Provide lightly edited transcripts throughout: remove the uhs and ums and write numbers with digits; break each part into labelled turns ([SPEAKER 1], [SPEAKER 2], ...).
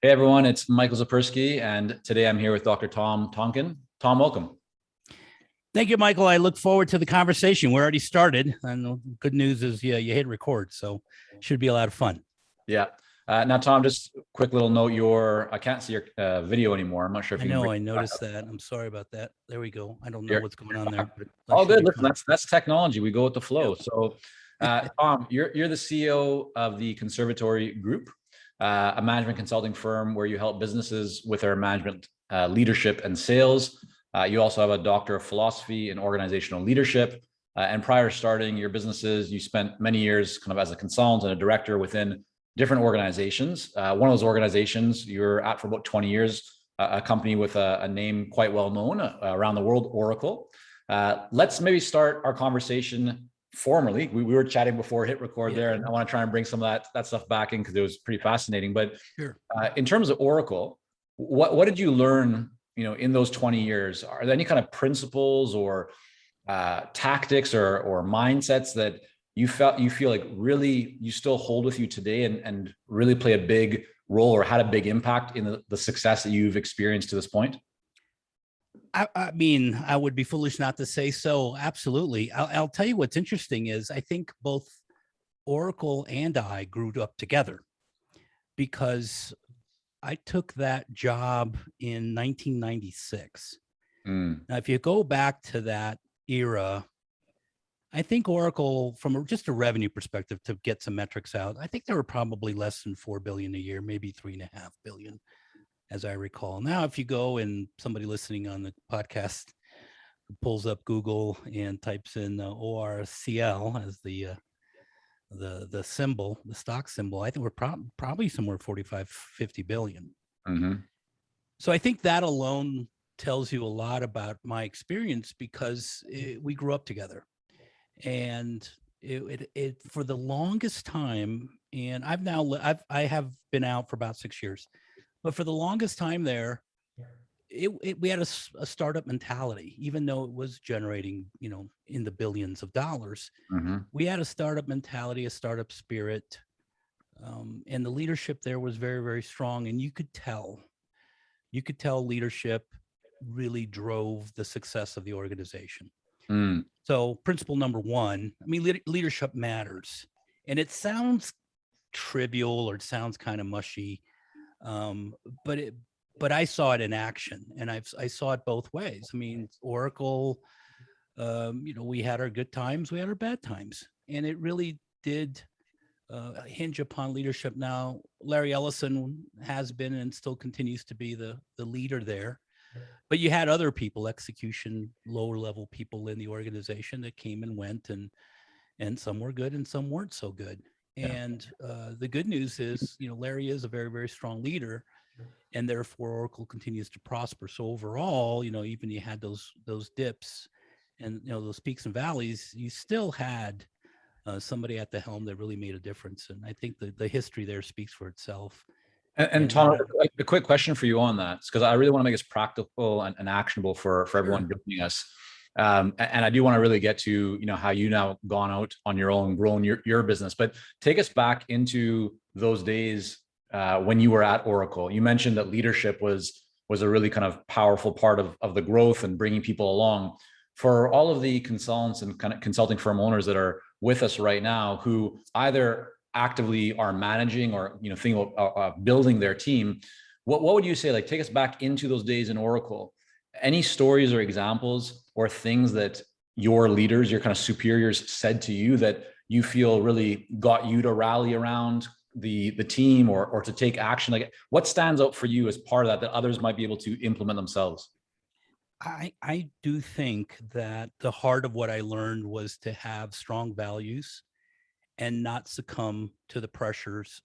[SPEAKER 1] Hey everyone, it's Michael Zapersky, and today I'm here with Dr. Tom Tonkin. Tom, welcome.
[SPEAKER 2] Thank you, Michael. I look forward to the conversation. We're already started, and the good news is, you hit record, so it should be a lot of fun.
[SPEAKER 1] Yeah. Now, Tom, just a quick little note. I can't see your video anymore. I'm not sure if
[SPEAKER 2] I
[SPEAKER 1] you can
[SPEAKER 2] know.
[SPEAKER 1] bring
[SPEAKER 2] I
[SPEAKER 1] it
[SPEAKER 2] noticed
[SPEAKER 1] back
[SPEAKER 2] that. I'm sorry about that. There we go. I don't know
[SPEAKER 1] here.
[SPEAKER 2] what's going on there, but
[SPEAKER 1] All
[SPEAKER 2] should
[SPEAKER 1] good.
[SPEAKER 2] be
[SPEAKER 1] Listen,
[SPEAKER 2] fine.
[SPEAKER 1] that's technology. We go with the flow.
[SPEAKER 2] Yeah.
[SPEAKER 1] So, Tom, you're the CEO of the Conservatory Group, a management consulting firm where you help businesses with their management, leadership, and sales. You also have a doctor of philosophy in organizational leadership. And prior to starting your businesses, you spent many years kind of as a consultant and a director within different organizations. One of those organizations you're at for about 20 years, a company with a name quite well known around the world, Oracle. Let's maybe start our conversation formally. We were chatting before hit record there, and I want to try and bring some of that stuff back in because it was pretty fascinating. But
[SPEAKER 2] Sure.
[SPEAKER 1] In terms of Oracle, what did you learn, in those 20 years? Are there any kind of principles or tactics or mindsets that you feel like really you still hold with you today and really play a big role or had a big impact in the success that you've experienced to this point?
[SPEAKER 2] I mean, I would be foolish not to say so. Absolutely. I'll tell you what's interesting is I think both Oracle and I grew up together because I took that job in 1996. Now, if you go back to that era, I think Oracle, from just a revenue perspective, to get some metrics out, I think they were probably less than 4 billion a year, maybe 3.5 billion, as I recall. Now, if you go and somebody listening on the podcast pulls up Google and types in ORCL as the symbol, the stock symbol, I think we're probably somewhere 45, 50 billion.
[SPEAKER 1] Mm-hmm.
[SPEAKER 2] So I think that alone tells you a lot about my experience because we grew up together. And it for the longest time, and I have been out for about 6 years, but for the longest time there, we had a startup mentality, even though it was generating, in the billions of dollars.
[SPEAKER 1] Mm-hmm.
[SPEAKER 2] We had a startup mentality, a startup spirit, and the leadership there was very, very strong. And you could tell leadership really drove the success of the organization. So principle number one, I mean, leadership matters, and it sounds trivial or it sounds kind of mushy, but I saw it in action, and I saw it both ways. I mean, Oracle, we had our good times, we had our bad times, and it really did hinge upon leadership. Now, Larry Ellison has been and still continues to be the leader there. But you had other people, execution, lower level people in the organization that came and went, and some were good and some weren't so good. And the good news is, Larry is a very, very strong leader, and therefore Oracle continues to prosper. So overall, even you had those dips and those peaks and valleys, you still had somebody at the helm that really made a difference. And I think the history there speaks for itself.
[SPEAKER 1] And Tom, a quick question for you on that, because I really want to make this practical and actionable for everyone joining us. And I do want to really get to, how you now gone out on your own, grown your business, but take us back into those days when you were at Oracle. You mentioned that leadership was a really kind of powerful part of the growth and bringing people along. For all of the consultants and kind of consulting firm owners that are with us right now, who either actively are managing or thinking about building their team, what would you say? Like, take us back into those days in Oracle. Any stories or examples or things that your leaders, your kind of superiors, said to you that you feel really got you to rally around the team or to take action? Like, what stands out for you as part of that others might be able to implement themselves?
[SPEAKER 2] I do think that the heart of what I learned was to have strong values and not succumb to the pressures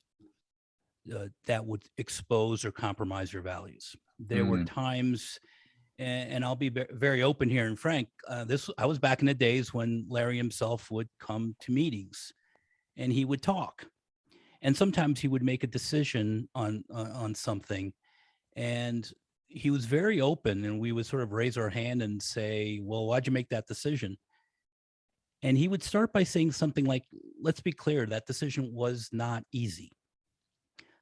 [SPEAKER 2] that would expose or compromise your values. There were times, and I'll be very open here and frank, I was back in the days when Larry himself would come to meetings and he would talk. And sometimes he would make a decision on something, and he was very open, and we would sort of raise our hand and say, well, why'd you make that decision? And he would start by saying something like, let's be clear, that decision was not easy.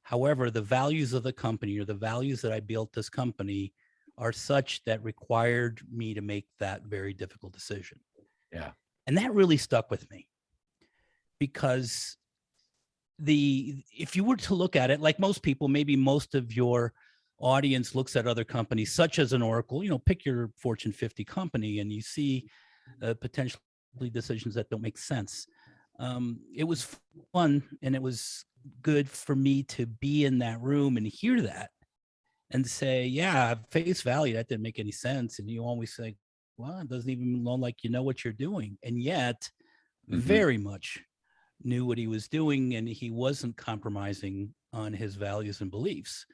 [SPEAKER 2] However, the values of the company or the values that I built this company are such that required me to make that very difficult decision.
[SPEAKER 1] Yeah.
[SPEAKER 2] And that really stuck with me because if you were to look at it, like most people, maybe most of your audience looks at other companies such as an Oracle, pick your Fortune 50 company and you see potentially decisions that don't make sense. It was fun and it was good for me to be in that room and hear that and say, yeah, face value, that didn't make any sense. And you always say, well, it doesn't even look like you know what you're doing. And yet very much knew what he was doing and he wasn't compromising on his values and beliefs.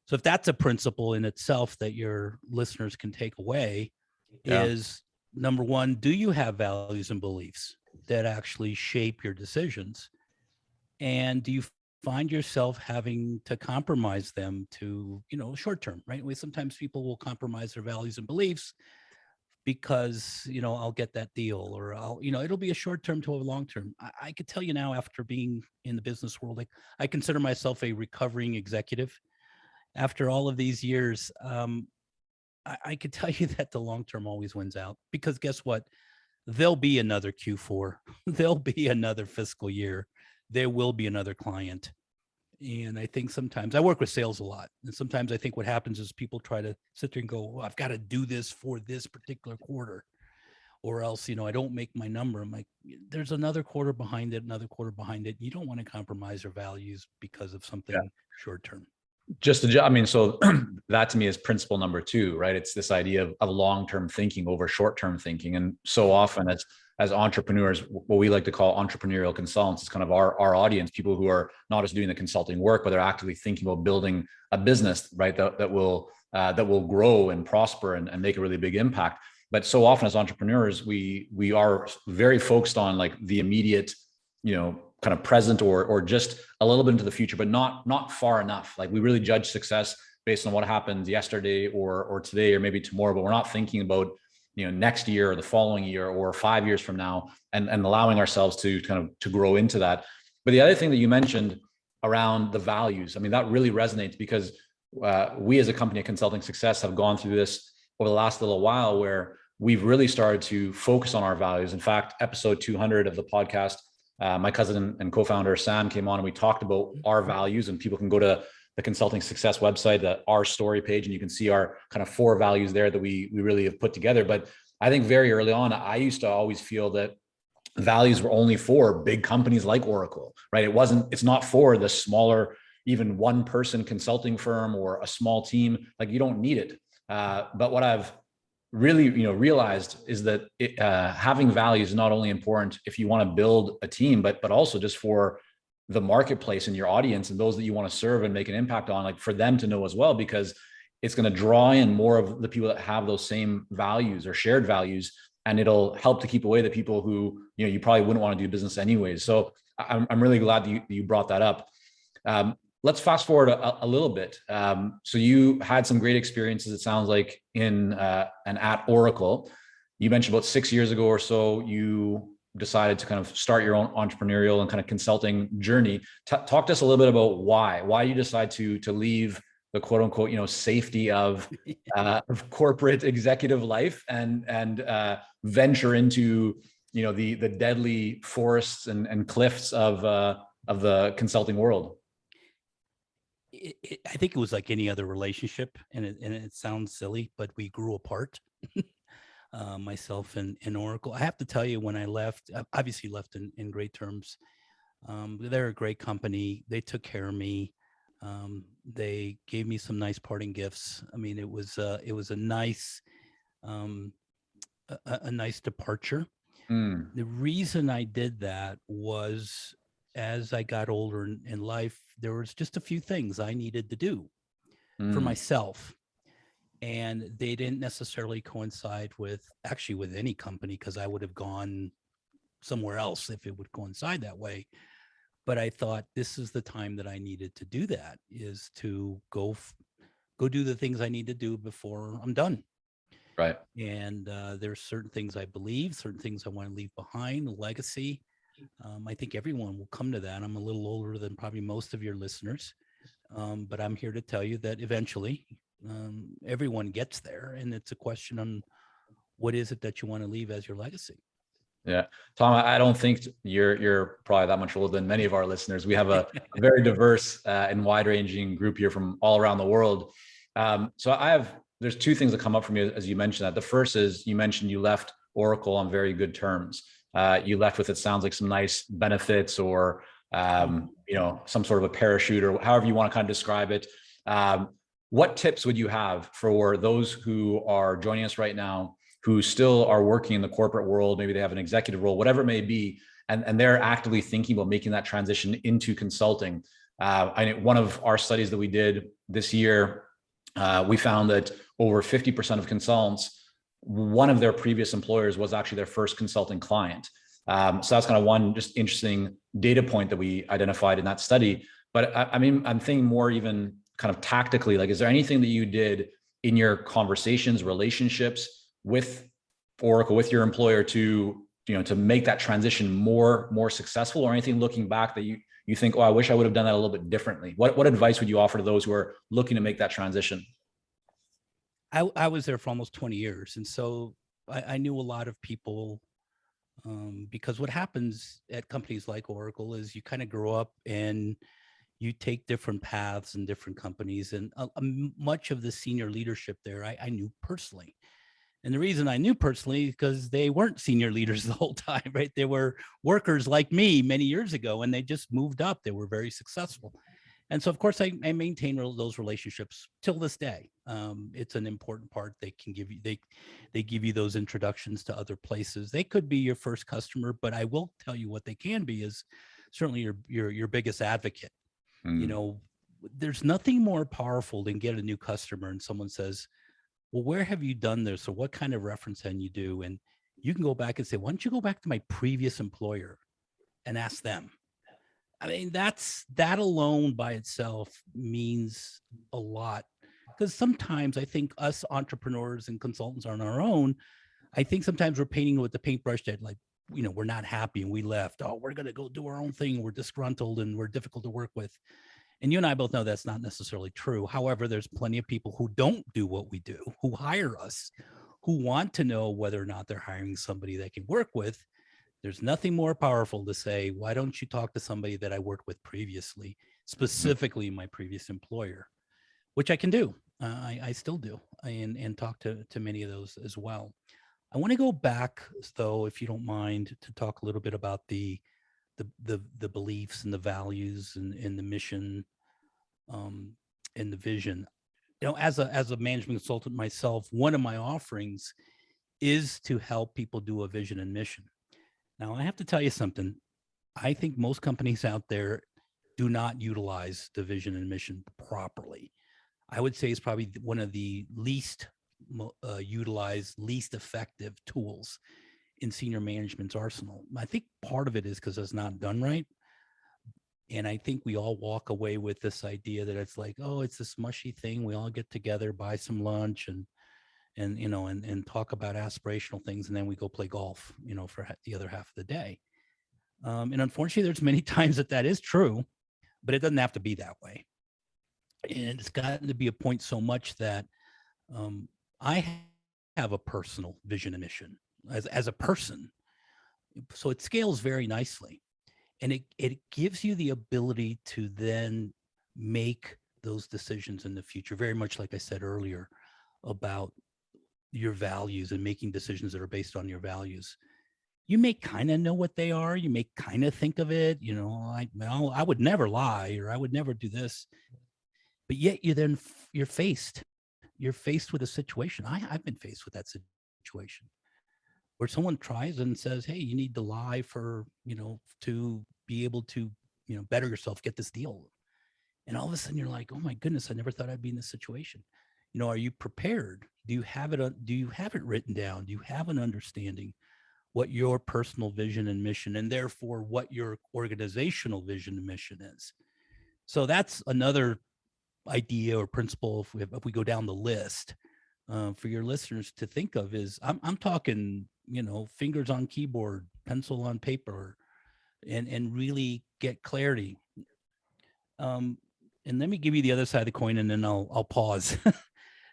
[SPEAKER 2] So if that's a principle in itself that your listeners can take away, is number one, do you have values and beliefs that actually shape your decisions? And do you find yourself having to compromise them to, short term, right? Sometimes people will compromise their values and beliefs because, I'll get that deal or it'll be a short term to a long term. I could tell you now, after being in the business world, I consider myself a recovering executive. After all of these years, I could tell you that the long term always wins out because guess what? There'll be another Q4. There'll be another fiscal year. There will be another client. And I think sometimes I work with sales a lot. And sometimes I think what happens is people try to sit there and go, well, I've got to do this for this particular quarter or else, I don't make my number. I'm like, there's another quarter behind it, another quarter behind it. You don't want to compromise your values because of something short term.
[SPEAKER 1] So that to me is principle number 2, right? It's this idea of long-term thinking over short-term thinking. And so often as entrepreneurs, what we like to call entrepreneurial consultants is kind of our audience, people who are not just doing the consulting work, but they're actively thinking about building a business, right? That will grow and prosper and make a really big impact. But so often as entrepreneurs, we are very focused on like the immediate, kind of present or just a little bit into the future, but not far enough. Like we really judge success based on what happens yesterday or today or maybe tomorrow, but we're not thinking about, next year or the following year or 5 years from now and allowing ourselves to kind of to grow into that. But the other thing that you mentioned around the values, I mean, that really resonates because we as a company at Consulting Success have gone through this over the last little while where we've really started to focus on our values. In fact, episode 200 of the podcast, my cousin and co-founder Sam came on and we talked about our values, and people can go to the Consulting Success website, the Our Story page, and you can see our kind of 4 values there that we really have put together. But I think very early on, I used to always feel that values were only for big companies like Oracle, right? It's not for the smaller, even one person consulting firm or a small team. Like you don't need it. But what I've really realized is that having values is not only important if you want to build a team, but also just for the marketplace and your audience and those that you want to serve and make an impact on, like for them to know as well, because it's going to draw in more of the people that have those same values or shared values, and it'll help to keep away the people who you probably wouldn't want to do business anyways. So I'm really glad that you brought that up. Let's fast forward a little bit. So you had some great experiences, it sounds like, in and at Oracle. You mentioned about 6 years ago or so, you decided to kind of start your own entrepreneurial and kind of consulting journey. Talk to us a little bit about why you decide to leave the quote unquote, safety of corporate executive life and venture into, the deadly forests and cliffs of the consulting world.
[SPEAKER 2] I think it was like any other relationship, and it sounds silly, but we grew apart. Myself and Oracle. I have to tell you, when I left, I obviously left in great terms. They're a great company. They took care of me. They gave me some nice parting gifts. I mean, it was a nice a nice departure. The reason I did that was, as I got older in life, there was just a few things I needed to do for myself. And they didn't necessarily coincide with any company, because I would have gone somewhere else if it would coincide that way. But I thought this is the time that I needed to do that, is to go do the things I need to do before I'm done.
[SPEAKER 1] Right.
[SPEAKER 2] And there's certain things I believe, certain things I want to leave behind, a legacy. I think everyone will come to that. I'm a little older than probably most of your listeners. But I'm here to tell you that eventually everyone gets there, and it's a question on what is it that you want to leave as your legacy.
[SPEAKER 1] Yeah, Tom, I don't think you're probably that much older than many of our listeners. We have a very diverse and wide-ranging group here from all around the world. So there's two things that come up for me as you mentioned that. The first is you mentioned you left Oracle on very good terms. You left with, it sounds like, some nice benefits or some sort of a parachute or however you want to kind of describe it. What tips would you have for those who are joining us right now, who still are working in the corporate world? Maybe they have an executive role, whatever it may be, and they're actively thinking about making that transition into consulting. I know one of our studies that we did this year, we found that over 50% of consultants, one of their previous employers was actually their first consulting client. So that's kind of one just interesting data point that we identified in that study. But I'm thinking more even kind of tactically, like, is there anything that you did in your conversations, relationships with Oracle, with your employer to make that transition more successful, or anything looking back that you think, oh, I wish I would have done that a little bit differently? What advice would you offer to those who are looking to make that transition?
[SPEAKER 2] I was there for almost 20 years. And so I knew a lot of people because what happens at companies like Oracle is you kind of grow up and you take different paths in different companies. And much of the senior leadership there, I knew personally. And the reason I knew personally is because they weren't senior leaders the whole time, right? They were workers like me many years ago, and they just moved up. They were very successful. And so, of course, I maintain those relationships till this day. It's an important part. They can give you they give you those introductions to other places. They could be your first customer, but I will tell you what they can be is certainly your biggest advocate. You
[SPEAKER 1] Mm.
[SPEAKER 2] know, there's nothing more powerful than get a new customer and someone says, well, where have you done this? Or what kind of reference can you do? And you can go back and say, why don't you go back to my previous employer and ask them? I mean, that alone by itself means a lot, because sometimes I think us entrepreneurs and consultants are on our own. I think sometimes we're painting with the paintbrush that, like, we're not happy and we left. Oh, we're going to go do our own thing. We're disgruntled and we're difficult to work with. And you and I both know that's not necessarily true. However, there's plenty of people who don't do what we do, who hire us, who want to know whether or not they're hiring somebody they can work with. There's nothing more powerful to say, why don't you talk to somebody that I worked with previously, specifically my previous employer, which I can do. I still do, and talk to many of those as well. I want to go back, though, if you don't mind, to talk a little bit about the beliefs and the values and the mission, um, and the vision. As a management consultant myself, one of my offerings is to help people do a vision and mission. Now, I have to tell you something. I think most companies out there do not utilize the vision and mission properly. I would say it's probably one of the least utilized, least effective tools in senior management's arsenal. I think part of it is because it's not done right. And I think we all walk away with this idea that it's like, oh, it's this mushy thing. We all get together, buy some lunch, and talk about aspirational things, and then we go play golf, for the other half of the day. And unfortunately, there's many times that is true, but it doesn't have to be that way. And it's gotten to be a point so much that I have a personal vision and mission as a person, so it scales very nicely. And it gives you the ability to then make those decisions in the future, very much like I said earlier about your values and making decisions that are based on your values. You may kind of know what they are. You may kind of think of it, I would never lie, or I would never do this. But yet you're faced with a situation. I've been faced with that situation where someone tries and says, hey, you need to lie to be able to, better yourself, get this deal. And all of a sudden you're like, oh my goodness, I never thought I'd be in this situation. Are you prepared? Do you have it written down? Do you have an understanding what your personal vision and mission, and therefore what your organizational vision and mission is? So that's another idea or principle if we go down the list for your listeners to think of is I'm talking, fingers on keyboard, pencil on paper, and really get clarity. and let me give you the other side of the coin, and then I'll pause.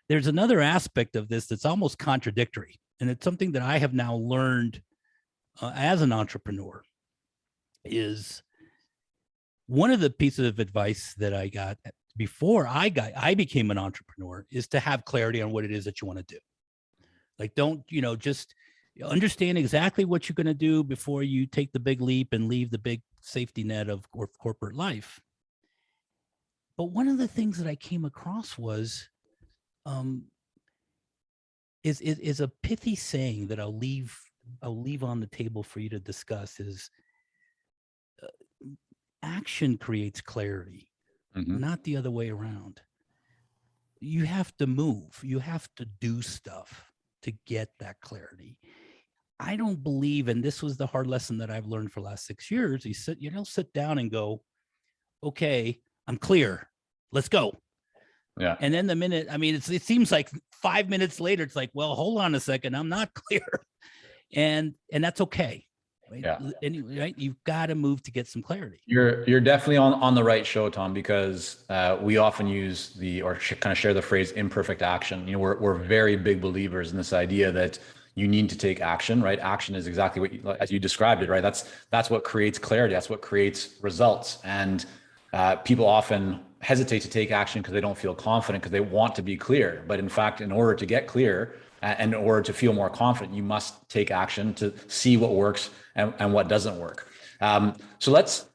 [SPEAKER 2] There's another aspect of this that's almost contradictory, and it's something that I have now learned as an entrepreneur. Is one of the pieces of advice that I got before I became an entrepreneur is to have clarity on what it is that you want to do. Like, don't, just understand exactly what you're going to do before you take the big leap and leave the big safety net of corporate life. But one of the things that I came across was, is a pithy saying that I'll leave on the table for you to discuss is, action creates clarity, not the other way around. You have to move, you have to do stuff to get that clarity. I don't believe, and this was the hard lesson that I've learned for the last 6 years. You don't sit down and go, okay, I'm clear, let's go.
[SPEAKER 1] Yeah.
[SPEAKER 2] And then it seems like 5 minutes later, it's like, well, hold on a second, I'm not clear. And that's okay. Right?
[SPEAKER 1] Yeah.
[SPEAKER 2] Anyway, right? You've got to move to get some clarity.
[SPEAKER 1] You're definitely on the right show, Tom, because we often use kind of share the phrase imperfect action. We're very big believers in this idea that you need to take action, right? Action is exactly as you described it, right? That's what creates clarity. That's what creates results. And people often hesitate to take action because they don't feel confident, because they want to be clear. But in fact, in order to get clear and in order to feel more confident, you must take action to see what works and what doesn't work. So let's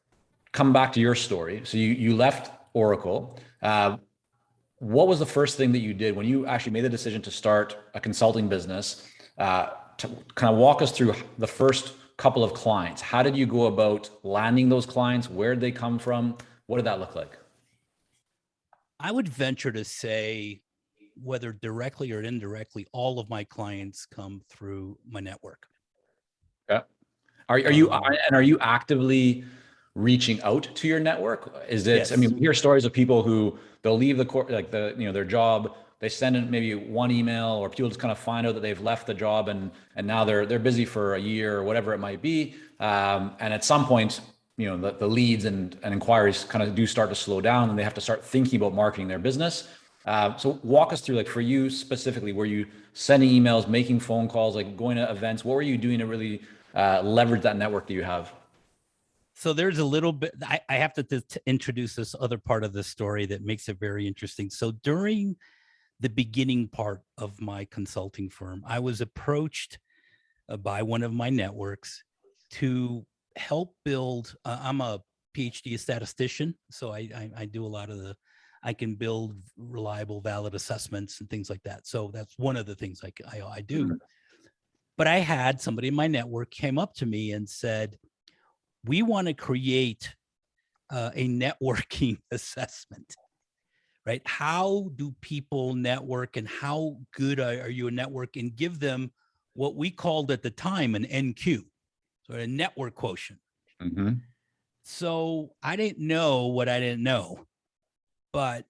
[SPEAKER 1] come back to your story. So you left Oracle. What was the first thing that you did when you actually made the decision to start a consulting business? To kind of walk us through the first couple of clients. How did you go about landing those clients? Where did they come from? What did that look like?
[SPEAKER 2] I would venture to say, whether directly or indirectly, all of my clients come through my network.
[SPEAKER 1] Yeah. Are you actively reaching out to your network? Is it? Yes. I mean, we hear stories of people who they'll leave their job. They send in maybe one email, or people just kind of find out that they've left the job and now they're busy for a year or whatever it might be. And at some point, the leads and inquiries kind of do start to slow down, and they have to start thinking about marketing their business. So walk us through, like, for you specifically, were you sending emails, making phone calls, like going to events? What were you doing to really leverage that network that you have?
[SPEAKER 2] So there's a little bit, I have to introduce this other part of the story that makes it very interesting. So during the beginning part of my consulting firm, I was approached by one of my networks to help build, I'm a PhD statistician. So I do a lot of I can build reliable, valid assessments and things like that. So that's one of the things I do. But I had somebody in my network came up to me and said, we want to create a networking assessment, right? How do people network, and how good are you a network? And give them what we called at the time an NQ, so a network quotient. So I didn't know what I didn't know, but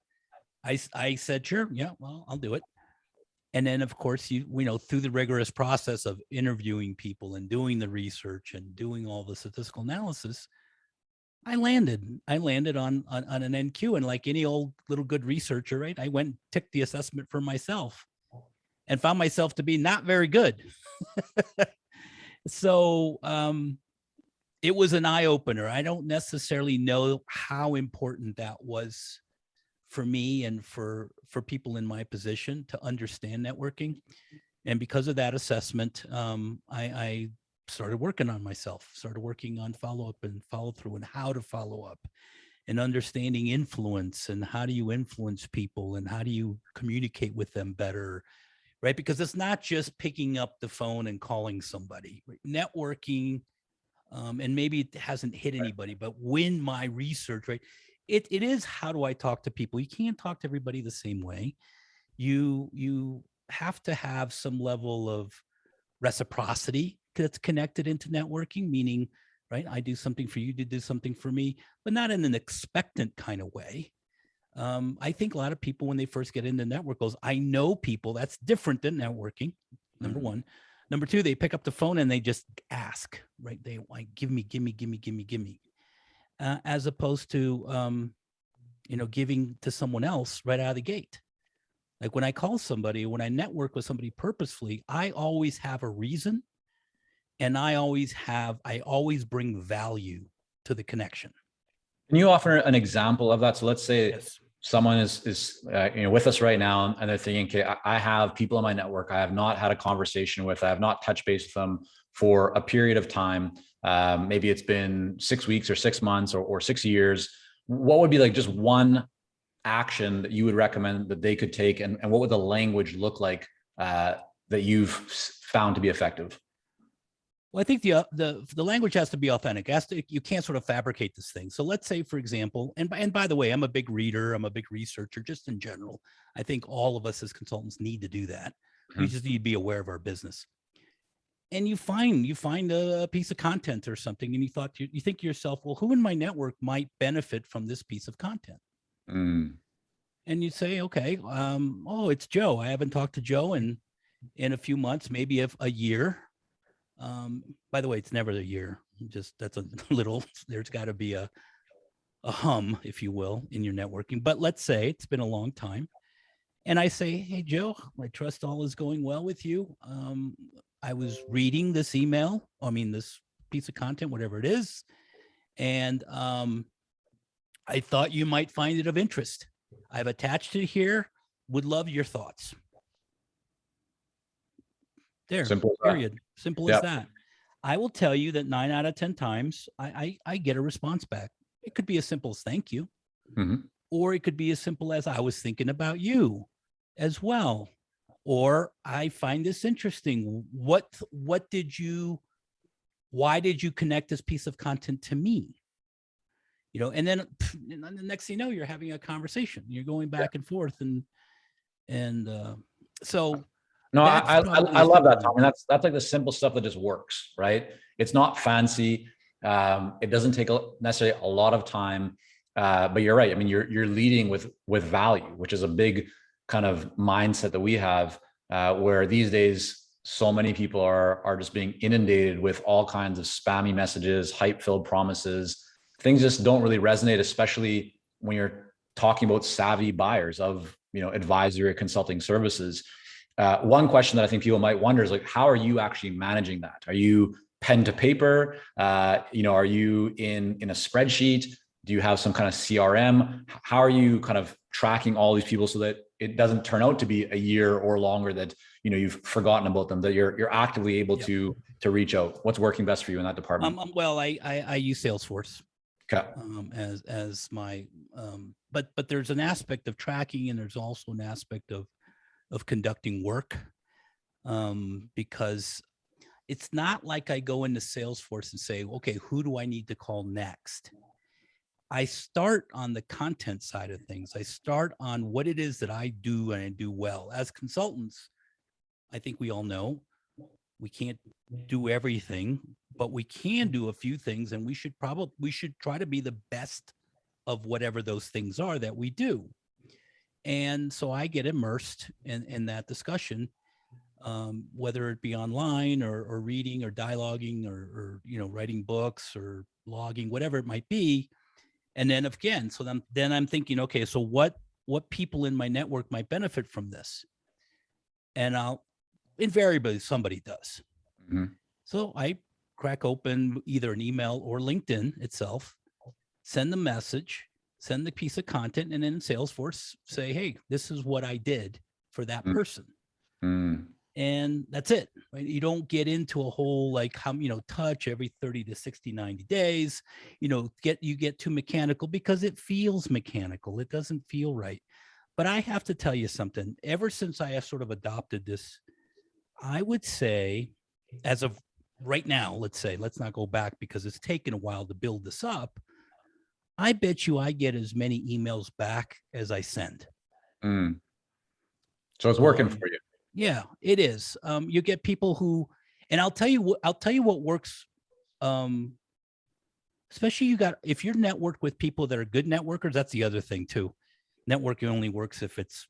[SPEAKER 2] I said, sure, yeah, well, I'll do it. And then, of course, through the rigorous process of interviewing people and doing the research and doing all the statistical analysis, I landed on an NQ. And like any old little good researcher, right, I went and took the assessment for myself and found myself to be not very good. So it was an eye opener. I don't necessarily know how important that was for me and for people in my position to understand networking. And because of that assessment, I started working on myself, started working on follow-up and follow-through, and how to follow up, and understanding influence, and how do you influence people, and how do you communicate with them better, right? Because it's not just picking up the phone and calling somebody. Right? Networking, and maybe it hasn't hit anybody, but when my research, right, it is, how do I talk to people? You can't talk to everybody the same way. You have to have some level of reciprocity that's connected into networking, meaning, right, I do something for you to do something for me, but not in an expectant kind of way. I think a lot of people, when they first get into network, goes, I know people. That's different than networking, number one. Number two, they pick up the phone and they just ask, right? They like, give me. As opposed to, giving to someone else right out of the gate. Like when I call somebody, when I network with somebody purposefully, I always have a reason, and I always bring value to the connection.
[SPEAKER 1] Can you offer an example of that? So let's say
[SPEAKER 2] Yes.
[SPEAKER 1] someone is with us right now, and they're thinking, okay, I have people in my network I have not had a conversation with, I have not touched base with them for a period of time. Maybe it's been 6 weeks or 6 months or 6 years. What would be like just one action that you would recommend that they could take, and what would the language look like that you've found to be effective?
[SPEAKER 2] Well, I think the language has to be authentic. You can't sort of fabricate this thing. So let's say, for example, and by the way, I'm a big reader, I'm a big researcher, just in general. I think all of us as consultants need to do that. We just need to be aware of our business. And you find a piece of content or something, and you think to yourself, well, who in my network might benefit from this piece of content? And you say, okay, oh, it's Joe. I haven't talked to Joe in a few months, maybe a year. By the way, it's never a year. That's a little, there's got to be a hum, if you will, in your networking. But let's say it's been a long time. And I say, hey, Joe, I trust all is going well with you. I was reading this this piece of content, whatever it is. And I thought you might find it of interest. I've attached it here. Would love your thoughts. There,
[SPEAKER 1] Simple
[SPEAKER 2] period. Simple as that. I will tell you that 9 out of 10 times I get a response back. It could be as simple as thank you, or it could be as simple as I was thinking about you as well, or I find this interesting. Why did you connect this piece of content to me? And then the next thing you know, you're having a conversation. You're going back and forth, and so.
[SPEAKER 1] No, I love that, Tom. And that's like the simple stuff that just works, right? It's not fancy. It doesn't take necessarily a lot of time, but you're right. I mean, you're leading with value, which is a big kind of mindset that we have, where these days so many people are just being inundated with all kinds of spammy messages, hype-filled promises. Things just don't really resonate, especially when you're talking about savvy buyers of advisory or consulting services. One question that I think people might wonder is like, how are you actually managing that? Are you pen to paper? Are you in a spreadsheet? Do you have some kind of CRM? How are you kind of tracking all these people so that it doesn't turn out to be a year or longer that you've forgotten about them, that you're actively able to reach out? What's working best for you in that department?
[SPEAKER 2] Well, I use Salesforce.
[SPEAKER 1] Okay.
[SPEAKER 2] As my but there's an aspect of tracking, and there's also an aspect of conducting work, because it's not like I go into Salesforce and say, okay, who do I need to call next? I start on the content side of things. I start on what it is that I do and I do well. As consultants, I think we all know we can't do everything, but we can do a few things, and we should try to be the best of whatever those things are that we do. And so I get immersed in that discussion, whether it be online or reading or dialoguing or writing books or blogging, whatever it might be. And then again, so then I'm thinking, okay, so what people in my network might benefit from this? And invariably somebody does. So I crack open either an email or LinkedIn itself, send the message, send the piece of content, and then in Salesforce say, hey, this is what I did for that person. And that's it. Right? You don't get into a whole like how touch every 30 to 60, 90 days, you get too mechanical, because it feels mechanical. It doesn't feel right. But I have to tell you something. Ever since I have sort of adopted this, I would say, as of right now, let's not go back because it's taken a while to build this up. I bet you I get as many emails back as I send.
[SPEAKER 1] So it's working for you.
[SPEAKER 2] Yeah, it is. You get people who, and I'll tell you what works. Especially if you're networked with people that are good networkers, that's the other thing too. Networking only works if it's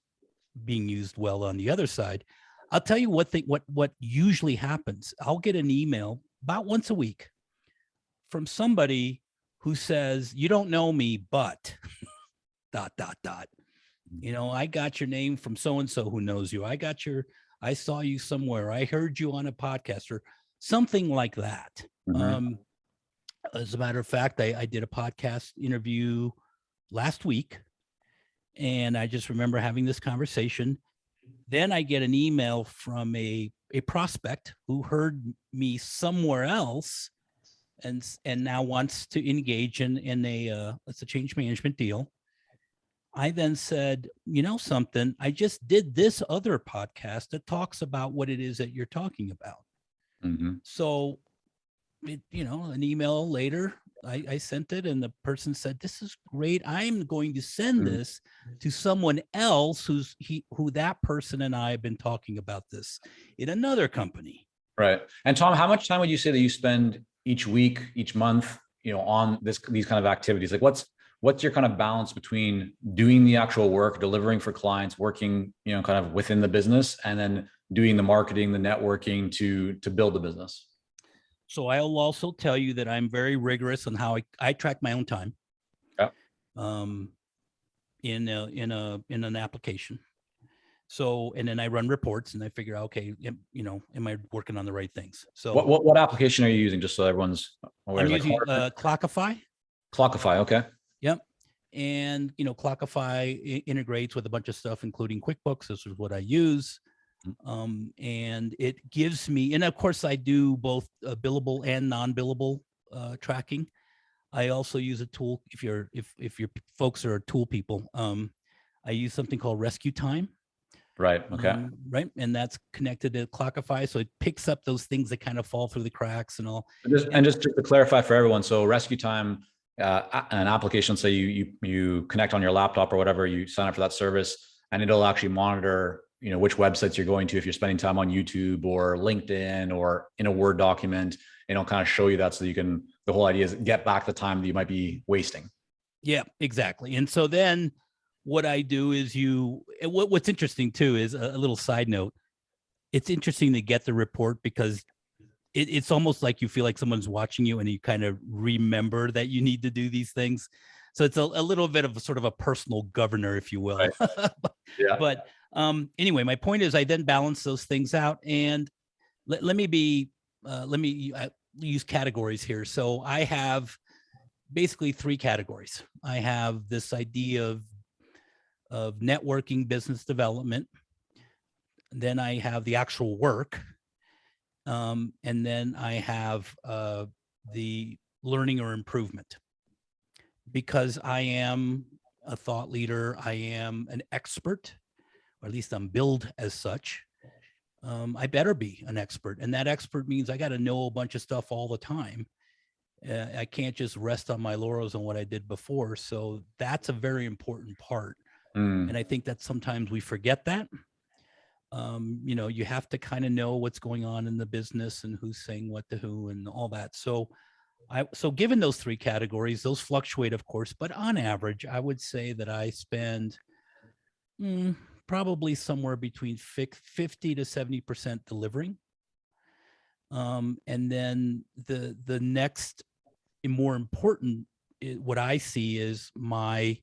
[SPEAKER 2] being used well on the other side. I'll tell you what usually happens. I'll get an email about once a week from somebody who says, you don't know me, but dot, dot, dot. You know, I got your name from so-and-so who knows you. I saw you somewhere. I heard you on a podcast or something like that. As a matter of fact, I did a podcast interview last week, and I just remember having this conversation. Then I get an email from a prospect who heard me somewhere else and now wants to engage in it's a change management deal. I then said, you know something, I just did this other podcast that talks about what it is that you're talking about. So, an email later, I sent it, and the person said, this is great. I'm going to send this to someone else who that person and I have been talking about this in another company.
[SPEAKER 1] Right. And Tom, how much time would you say that you spend each week, each month, on these kind of activities? Like what's your kind of balance between doing the actual work, delivering for clients, working, kind of within the business, and then doing the marketing, the networking to build the business?
[SPEAKER 2] So I'll also tell you that I'm very rigorous on how I track my own time.
[SPEAKER 1] Yeah.
[SPEAKER 2] In an application. So, and then I run reports and I figure out, okay, am I working on the right things? So
[SPEAKER 1] what application are you using? Just so everyone's aware.
[SPEAKER 2] I'm using Clockify.
[SPEAKER 1] Clockify. Okay.
[SPEAKER 2] Yep. And, Clockify integrates with a bunch of stuff, including QuickBooks. This is what I use. And it gives me, and of course I do both billable and non-billable tracking. I also use a tool. If your folks are tool people, I use something called Rescue Time.
[SPEAKER 1] Right. Okay.
[SPEAKER 2] Right. And that's connected to Clockify. So it picks up those things that kind of fall through the cracks and all.
[SPEAKER 1] And just to clarify for everyone. So Rescue Time, an application, say you connect on your laptop or whatever, you sign up for that service, and it'll actually monitor, which websites you're going to, if you're spending time on YouTube or LinkedIn or in a Word document, and it'll kind of show you that, so you can, the whole idea is get back the time that you might be wasting.
[SPEAKER 2] Yeah, exactly. And so then what I do is what's interesting too is a little side note. It's interesting to get the report because it's almost like you feel like someone's watching you and you kind of remember that you need to do these things. So it's a little bit of a sort of a personal governor, if you will.
[SPEAKER 1] Right. Yeah.
[SPEAKER 2] But anyway, my point is I then balance those things out, and let me use categories here. So I have basically 3 categories. I have this idea of networking, business development. Then I have the actual work. And then I have the learning or improvement. Because I am a thought leader, I am an expert, or at least I'm billed as such. I better be an expert. And that expert means I got to know a bunch of stuff all the time. I can't just rest on my laurels on what I did before. So that's a very important part. And I think that sometimes we forget that. You have to kind of know what's going on in the business and who's saying what to who and all that. So given those 3 categories, those fluctuate, of course, but on average, I would say that I spend probably somewhere between 50 to 70% delivering. And then the next more important, what I see is my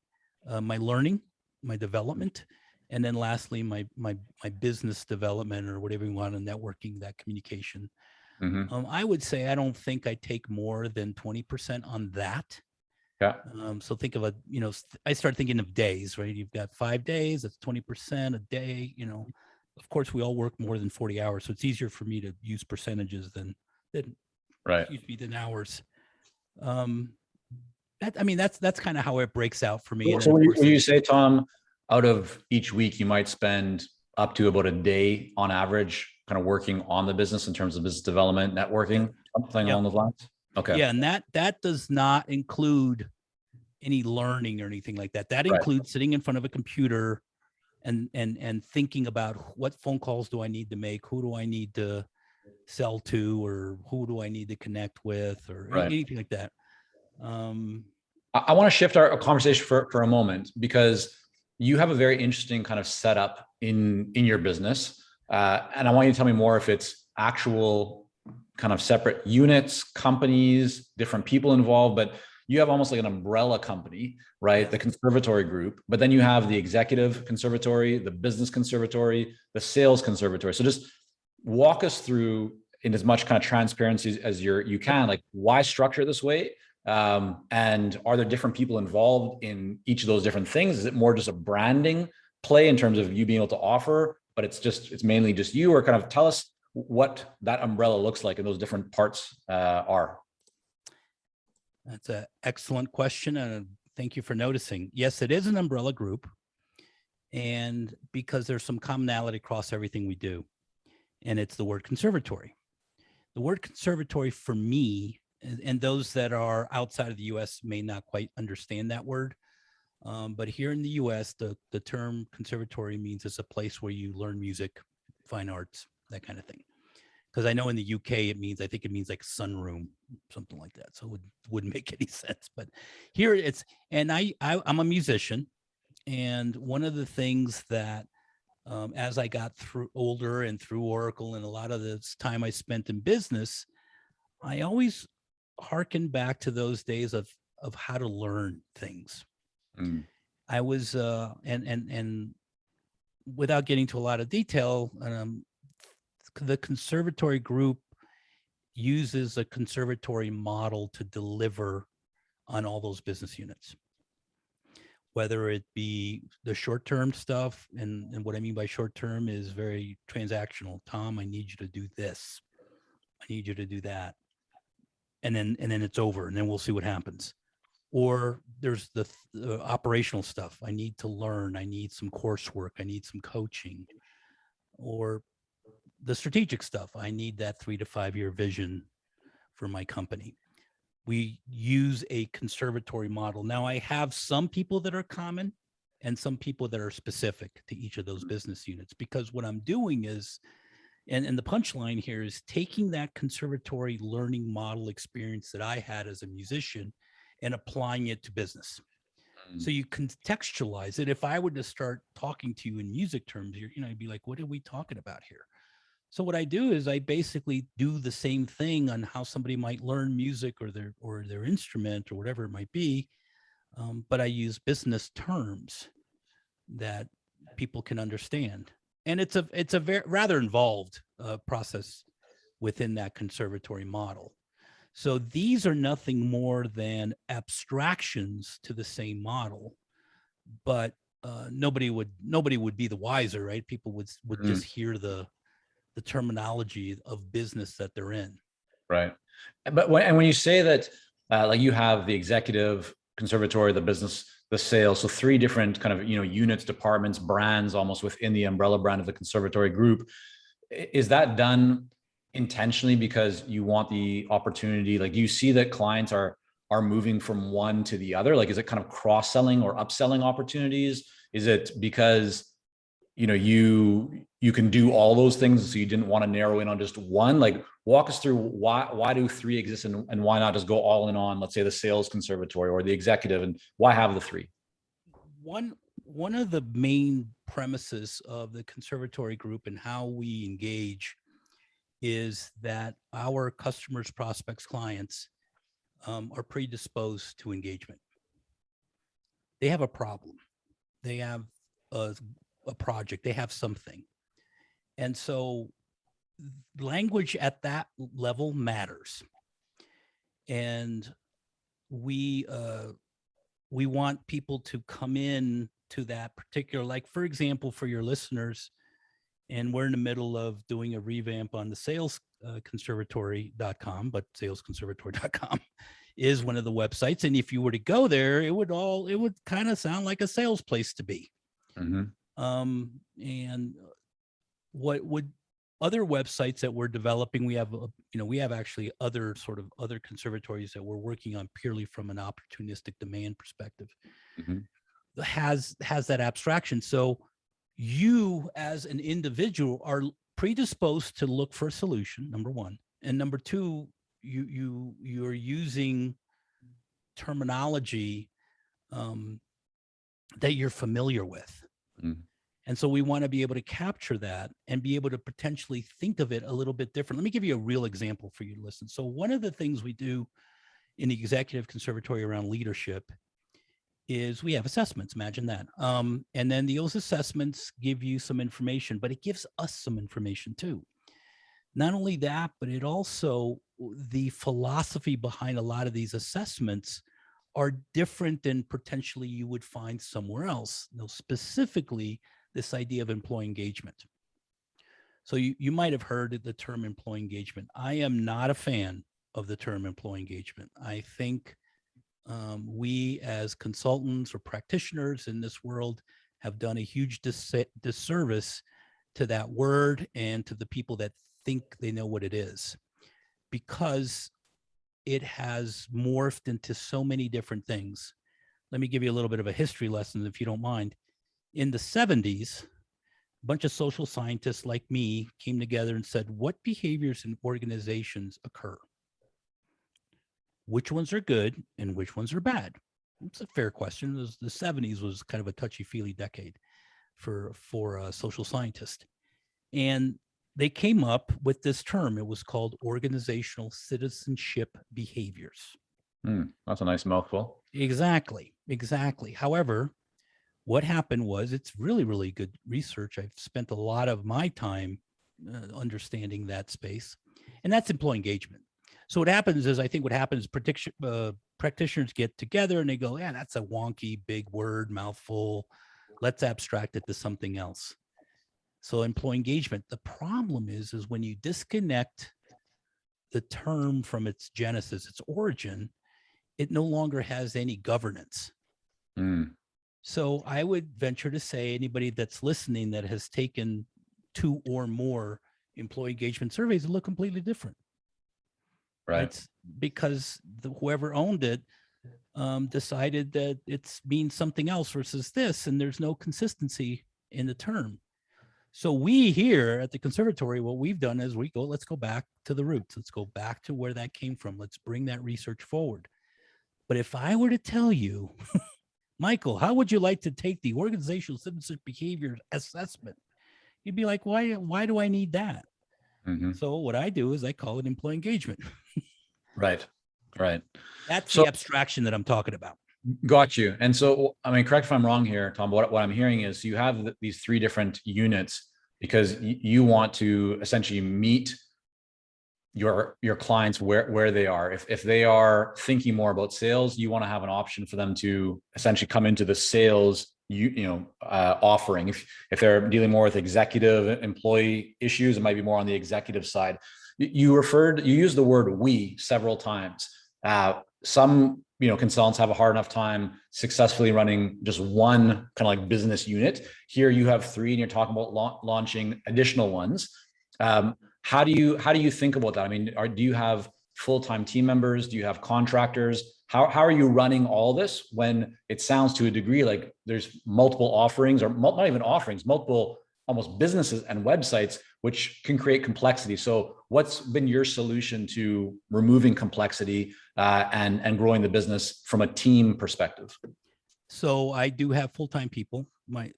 [SPEAKER 2] learning, my development, and then lastly, my business development, or whatever you want, networking, that communication. I would say I don't think I take more than 20% on that.
[SPEAKER 1] Yeah.
[SPEAKER 2] So think of I start thinking of days, right? You've got 5 days, that's 20% a day. Of course, we all work more than 40 hours, so it's easier for me to use percentages than
[SPEAKER 1] right.
[SPEAKER 2] Than hours. That's kind of how it breaks out for me.
[SPEAKER 1] So when you say, Tom, out of each week, you might spend up to about a day on average kind of working on the business in terms of business development, networking, something along those lines? Okay.
[SPEAKER 2] Yeah, and that does not include any learning or anything like that. That includes sitting in front of a computer and thinking about what phone calls do I need to make, who do I need to sell to, or who do I need to connect with, or anything like that.
[SPEAKER 1] I want to shift our conversation for a moment, because you have a very interesting kind of setup in your business. And I want you to tell me more if it's actual kind of separate units, companies, different people involved. But you have almost like an umbrella company, right? The conservatory group, but then you have the executive conservatory, the business conservatory, the sales conservatory. So just walk us through in as much kind of transparency as you can, like why structure it this way? And are there different people involved in each of those different things? Is it more just a branding play in terms of you being able to offer, but it's mainly just you, or kind of tell us what that umbrella looks like and those different parts are?
[SPEAKER 2] That's an excellent question, and thank you for noticing. Yes, it is an umbrella group, and because there's some commonality across everything we do, and it's the word conservatory. The word conservatory for me, and those that are outside of the U.S. may not quite understand that word, but here in the U.S., the term conservatory means it's a place where you learn music, fine arts, that kind of thing. Because I know in the UK, I think it means like sunroom, something like that. So it wouldn't make any sense. But here and I'm a musician. And one of the things that, as I got through older and through Oracle and a lot of this time I spent in business, I always hearken back to those days of how to learn things. I was, and without getting to a lot of detail, the conservatory group uses a conservatory model to deliver on all those business units, whether it be the short-term stuff. And what I mean by short-term is very transactional. Tom, I need you to do this. I need you to do that. And then it's over, and then we'll see what happens. Or there's the operational stuff. I need to learn. I need some coursework. I need some coaching. Or the strategic stuff. I need that 3 to 5 year vision for my company. We use a conservatory model. Now, I have some people that are common and some people that are specific to each of those business units, because what I'm doing is, and the punchline here is taking that conservatory learning model experience that I had as a musician and applying it to business. So you contextualize it. If I were to start talking to you in music terms, you'd be like, what are we talking about here? So what I do is I basically do the same thing on how somebody might learn music or their instrument or whatever it might be, but I use business terms that people can understand, and it's a very rather involved process within that conservatory model. So these are nothing more than abstractions to the same model, but nobody would be the wiser, right? People would just hear the terminology of business that they're in.
[SPEAKER 1] Right. But when you say that, like you have the executive conservatory, the business, the sales, so 3 different kind of, units, departments, brands almost within the umbrella brand of the conservatory group, is that done intentionally because you want the opportunity? Like, do you see that clients are moving from one to the other? Like, is it kind of cross-selling or upselling opportunities? Is it because you can do all those things, so you didn't want to narrow in on just one? Like, walk us through why do 3 exist, and why not just go all in on, let's say, the sales conservatory or the executive, and why have the 3?
[SPEAKER 2] One of the main premises of the conservatory group and how we engage is that our customers, prospects, clients are predisposed to engagement. They have a problem. They have a project. They have something. And so language at that level matters. And we want people to come in to that particular, like, for example, for your listeners, and we're in the middle of doing a revamp on the salesconservatory.com, but salesconservatory.com is one of the websites. And if you were to go there, it would kind of sound like a sales place to be. And what would other websites that we're developing, we have actually other conservatories that we're working on purely from an opportunistic demand perspective, has that abstraction. So you as an individual are predisposed to look for a solution, number one. And number two, you're using terminology that you're familiar with. And so we want to be able to capture that and be able to potentially think of it a little bit different. Let me give you a real example for you to listen. So one of the things we do in the executive conservatory around leadership is we have assessments. Imagine that. And then those assessments give you some information, but it gives us some information too. Not only that, but it also, the philosophy behind a lot of these assessments are different than potentially you would find somewhere else. Now, specifically, this idea of employee engagement. So you might have heard the term employee engagement. I am not a fan of the term employee engagement. I think we as consultants or practitioners in this world have done a huge disservice to that word and to the people that think they know what it is, because it has morphed into so many different things. Let me give you a little bit of a history lesson, if you don't mind. In the 70s, a bunch of social scientists like me came together and said, what behaviors in organizations occur? Which ones are good and which ones are bad? It's a fair question. The 70s was kind of a touchy-feely decade for social scientists. And they came up with this term. It was called organizational citizenship behaviors.
[SPEAKER 1] That's a nice mouthful.
[SPEAKER 2] Exactly. However, what happened was, it's really, really good research. I've spent a lot of my time understanding that space, and that's employee engagement. So what happens is, I think what happens is practitioners get together and they go, yeah, that's a wonky, big word, mouthful. Let's abstract it to something else. So employee engagement, the problem is when you disconnect the term from its genesis, its origin, it no longer has any governance. So I would venture to say anybody that's listening that has taken 2 or more employee engagement surveys will look completely different.
[SPEAKER 1] Right.
[SPEAKER 2] It's because whoever owned it decided that it means something else versus this, and there's no consistency in the term. So we here at the conservatory, what we've done is let's go back to the roots. Let's go back to where that came from. Let's bring that research forward. But if I were to tell you, Michael, how would you like to take the organizational citizenship behavior assessment? You'd be like, why do I need that? So what I do is I call it employee engagement.
[SPEAKER 1] Right.
[SPEAKER 2] That's the abstraction that I'm talking about.
[SPEAKER 1] Got you. And so, I mean, correct if I'm wrong here, Tom, but what I'm hearing is you have these 3 different units because you want to essentially meet your clients where they are. If they are thinking more about sales, you want to have an option for them to essentially come into the sales offering. If they're dealing more with executive employee issues, it might be more on the executive side. You used the word "we" several times. Some consultants have a hard enough time successfully running just one kind of like business unit. Here you have 3 and you're talking about launching additional ones. How do you think about that? I mean, do you have full-time team members? Do you have contractors? How are you running all this when it sounds to a degree like there's multiple offerings, or not even offerings, multiple almost businesses and websites, which can create complexity? So what's been your solution to removing complexity and growing the business from a team perspective?
[SPEAKER 2] So I do have full-time people.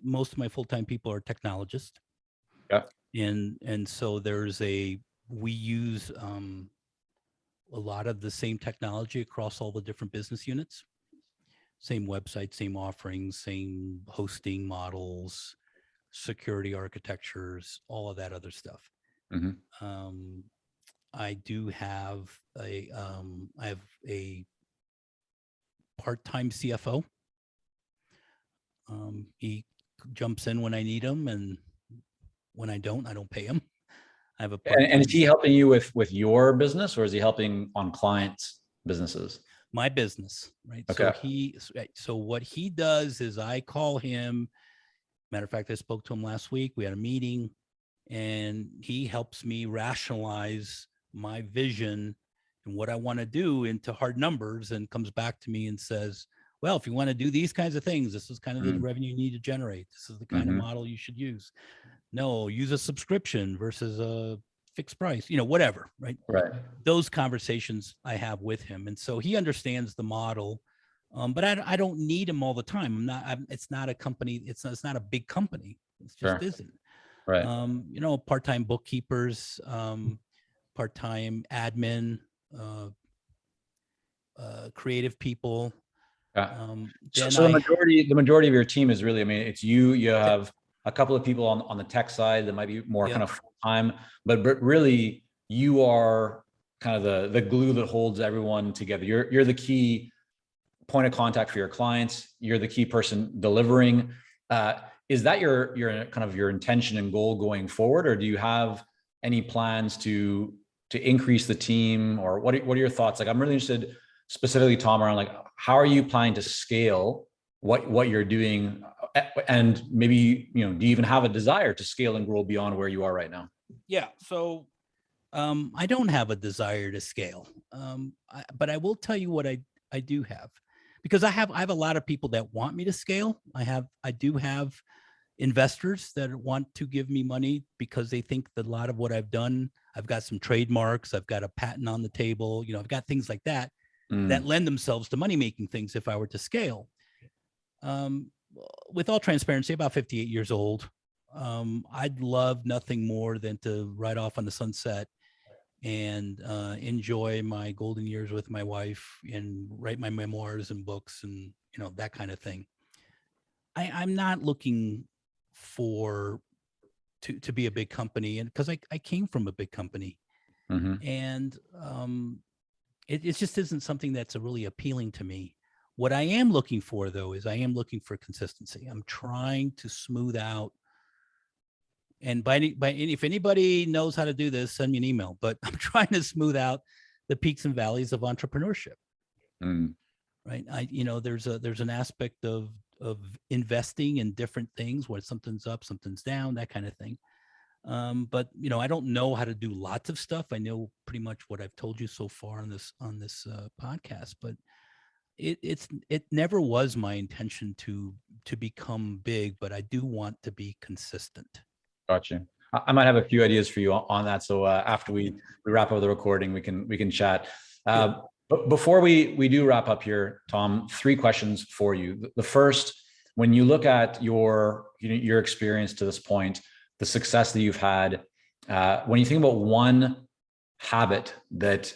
[SPEAKER 2] Most of my full-time people are technologists.
[SPEAKER 1] Yeah.
[SPEAKER 2] And so we use a lot of the same technology across all the different business units. Same website, same offerings, same hosting models, security architectures, all of that other stuff. I do have I have a part-time CFO. He jumps in when I need him, and when I don't pay him. I have a part-time.
[SPEAKER 1] And is he helping you with your business, or is he helping on clients' businesses?
[SPEAKER 2] My business, right?
[SPEAKER 1] Okay.
[SPEAKER 2] So what he does is I call him. Matter of fact, I spoke to him last week. We had a meeting, and he helps me rationalize my vision and what I want to do into hard numbers, and comes back to me and says, well, if you want to do these kinds of things, this is kind of the revenue you need to generate. This is the kind of model you should use. No, use a subscription versus a fixed price, whatever, right?
[SPEAKER 1] Right.
[SPEAKER 2] Those conversations I have with him. And so he understands the model, but I don't need him all the time. It's not a company. It's not a big company. It just isn't.
[SPEAKER 1] Right.
[SPEAKER 2] Part-time bookkeepers, part-time admin, creative people.
[SPEAKER 1] Yeah.
[SPEAKER 2] Then
[SPEAKER 1] So the majority of your team is really, I mean, it's you. You have a couple of people on the tech side that might be more kind of full time, but really you are kind of the glue that holds everyone together. You're the key point of contact for your clients. You're the key person delivering. Is that your kind of your intention and goal going forward, or do you have any plans to increase the team, or what are your thoughts? Like, I'm really interested specifically, Tom, around like, how are you planning to scale what you're doing, and maybe, you know, do you even have a desire to scale and grow beyond where you are right now?
[SPEAKER 2] Yeah. So I don't have a desire to scale, but I will tell you what I do have, because I have a lot of people that want me to scale. I do have investors that want to give me money because they think that a lot of what I've done, I've got some trademarks, I've got a patent on the table, you know, I've got things like that that lend themselves to money making things if I were to scale. With all transparency, about 58 years old. I'd love nothing more than to ride off on the sunset and enjoy my golden years with my wife and write my memoirs and books and, you know, that kind of thing. I'm not looking for to be a big company, and because I came from a big company, and it just isn't something that's really appealing to me. What I am looking for, though, is I am looking for consistency. I'm trying to smooth out, and if anybody knows how to do this, send me an email. But I'm trying to smooth out the peaks and valleys of entrepreneurship. Right? There's an aspect of investing in different things where something's up, something's down, that kind of thing. But you know, I don't know how to do lots of stuff. I know pretty much what I've told you so far on this podcast, but it never was my intention to become big, but I do want to be consistent.
[SPEAKER 1] Gotcha. I might have a few ideas for you on that. So after we wrap up the recording, we can chat. But before we do wrap up here, Tom, 3 questions for you. The first, when you look at your experience to this point, the success that you've had, when you think about one habit that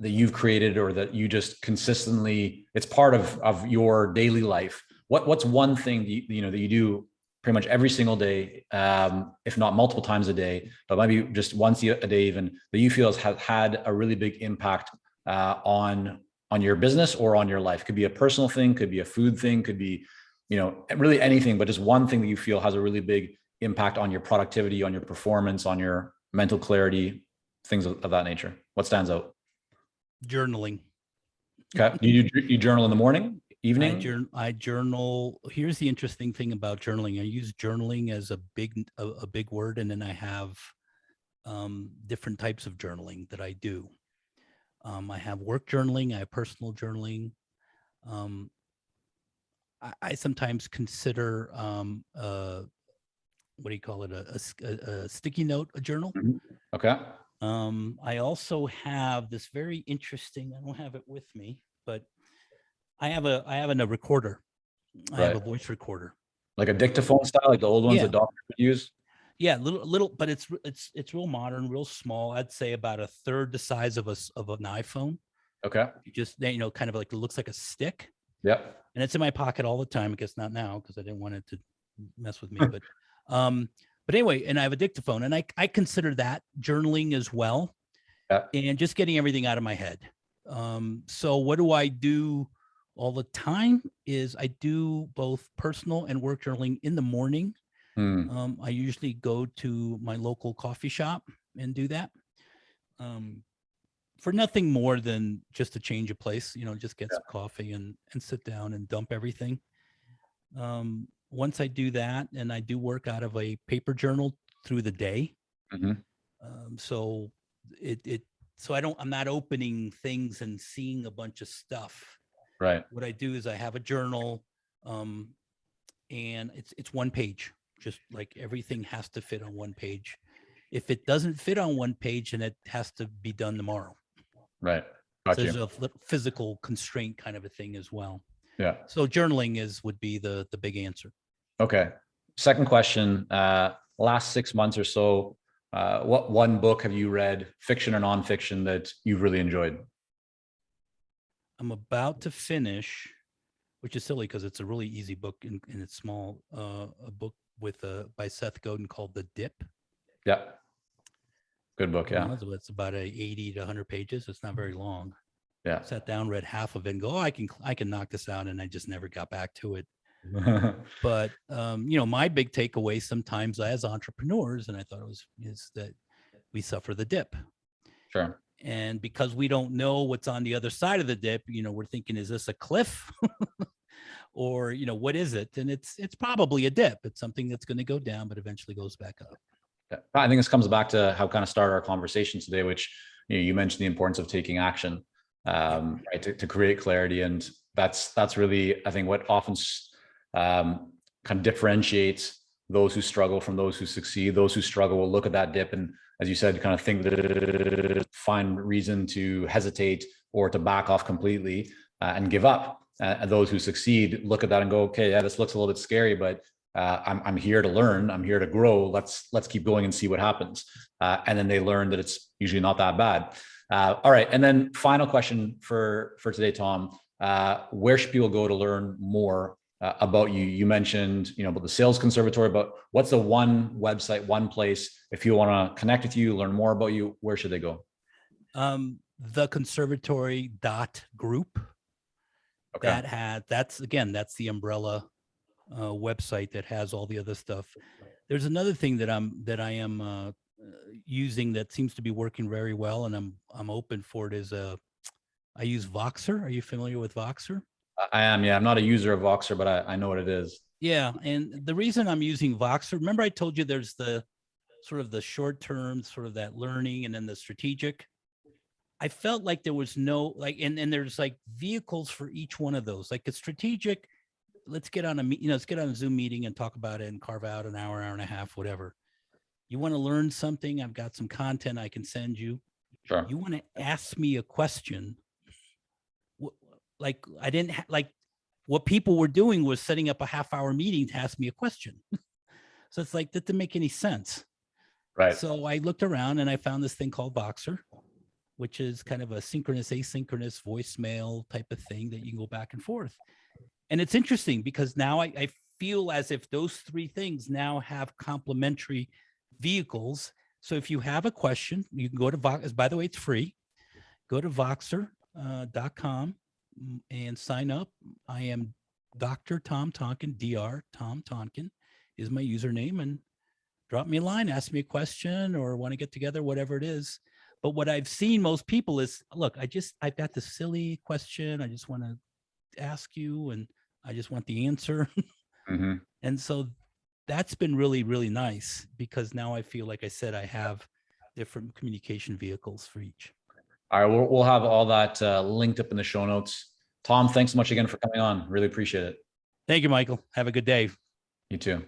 [SPEAKER 1] you've created, or that you just consistently, it's part of your daily life, what's one thing that you do pretty much every single day, if not multiple times a day, but maybe just once a day even, that you feel has had a really big impact on your business or on your life? Could be a personal thing, could be a food thing, could be, really anything, but just one thing that you feel has a really big impact on your productivity, on your performance, on your mental clarity, things of that nature. What stands out?
[SPEAKER 2] Journaling.
[SPEAKER 1] Okay. You journal in the morning, evening?
[SPEAKER 2] I journal. Here's the interesting thing about journaling. I use journaling as a big word, and then I have different types of journaling that I do. I have work journaling. I have personal journaling. I sometimes consider what do you call it? A sticky note, a journal.
[SPEAKER 1] Okay.
[SPEAKER 2] I also have this very interesting. I don't have it with me, but I have a recorder. I have a voice recorder,
[SPEAKER 1] like a dictaphone style, like the old ones that doctors would use.
[SPEAKER 2] Yeah, little, but it's real modern, real small. I'd say about a third the size of an iPhone.
[SPEAKER 1] Okay.
[SPEAKER 2] Just kind of like, it looks like a stick.
[SPEAKER 1] Yep.
[SPEAKER 2] And it's in my pocket all the time. I guess not now because I didn't want it to mess with me. But anyway, and I have a dictaphone, and I consider that journaling as well.
[SPEAKER 1] Yeah.
[SPEAKER 2] And just getting everything out of my head. So what do I do all the time is I do both personal and work journaling in the morning. I usually go to my local coffee shop and do that. For nothing more than just a change of place, just get some coffee and sit down and dump everything. Once I do that, and I do work out of a paper journal through the day. So I'm not opening things and seeing a bunch of stuff.
[SPEAKER 1] Right.
[SPEAKER 2] What I do is I have a journal, and it's one page. Just like everything has to fit on one page. If it doesn't fit on one page, then it has to be done tomorrow.
[SPEAKER 1] Right.
[SPEAKER 2] Gotcha. So there's a physical constraint kind of a thing as well.
[SPEAKER 1] Yeah.
[SPEAKER 2] So journaling would be the big answer.
[SPEAKER 1] Okay. Second question. Last 6 months or so, what one book have you read, fiction or nonfiction, that you've really enjoyed?
[SPEAKER 2] I'm about to finish, which is silly because it's a really easy book and it's small, a book with by Seth Godin called The Dip.
[SPEAKER 1] Yeah. Good book. Yeah.
[SPEAKER 2] It's about 80 to 100 pages. It's not very long.
[SPEAKER 1] Yeah.
[SPEAKER 2] Sat down, read half of it and go, oh, I can knock this out. And I just never got back to it. But, my big takeaway sometimes as entrepreneurs, and I thought is that we suffer the dip.
[SPEAKER 1] Sure.
[SPEAKER 2] And because we don't know what's on the other side of the dip, we're thinking, is this a cliff? Or, what is it? And it's probably a dip. It's something that's going to go down, but eventually goes back up.
[SPEAKER 1] Yeah. I think this comes back to how kind of started our conversation today, which you mentioned the importance of taking action, right, to create clarity. And that's really, I think, what often kind of differentiates those who struggle from those who succeed. Those who struggle will look at that dip and, as you said, kind of think that find reason to hesitate or to back off completely and give up. And those who succeed look at that and go, okay, yeah, this looks a little bit scary, but I'm here to learn. I'm here to grow. Let's keep going and see what happens. And then they learn that it's usually not that bad. All right. And then final question for today, Tom, where should people go to learn more about you? You mentioned, about the Sales Conservatory, but what's the one website, one place, if you want to connect with you, learn more about you, where should they go?
[SPEAKER 2] Theconservatory.group.
[SPEAKER 1] Okay.
[SPEAKER 2] That's the umbrella website that has all the other stuff. There's another thing that I am using that seems to be working very well, and I'm open for it. I use Voxer. Are you familiar with Voxer?
[SPEAKER 1] I am. Yeah, I'm not a user of Voxer, but I know what it is.
[SPEAKER 2] Yeah, and the reason I'm using Voxer, remember I told you there's the sort of the short term, sort of that learning, and then the strategic. I felt like there was no and there's like vehicles for each one of those. Like a strategic, let's get on a Zoom meeting and talk about it and carve out an hour and a half, whatever. You want to learn something? I've got some content I can send you.
[SPEAKER 1] Sure.
[SPEAKER 2] You want to ask me a question? Like I didn't like what people were doing was setting up a half-hour meeting to ask me a question. So it's like, that didn't make any sense.
[SPEAKER 1] Right.
[SPEAKER 2] So I looked around and I found this thing called Voxer, which is kind of a synchronous, asynchronous voicemail type of thing that you can go back and forth. And it's interesting because now I feel as if those three things now have complementary vehicles. So if you have a question, you can go to Voxer. By the way, it's free. Go to Voxer.com and sign up. I am Dr. Tom Tonkin, Dr. Tom Tonkin is my username, and drop me a line, ask me a question or want to get together, whatever it is. But what I've seen most people is, look, I've got this silly question. I just want to ask you and I just want the answer.
[SPEAKER 1] Mm-hmm.
[SPEAKER 2] And so that's been really, really nice because now I feel like I said, I have different communication vehicles for each.
[SPEAKER 1] All right. We'll have all that linked up in the show notes. Tom, thanks so much again for coming on. Really appreciate it.
[SPEAKER 2] Thank you, Michael. Have a good day.
[SPEAKER 1] You too.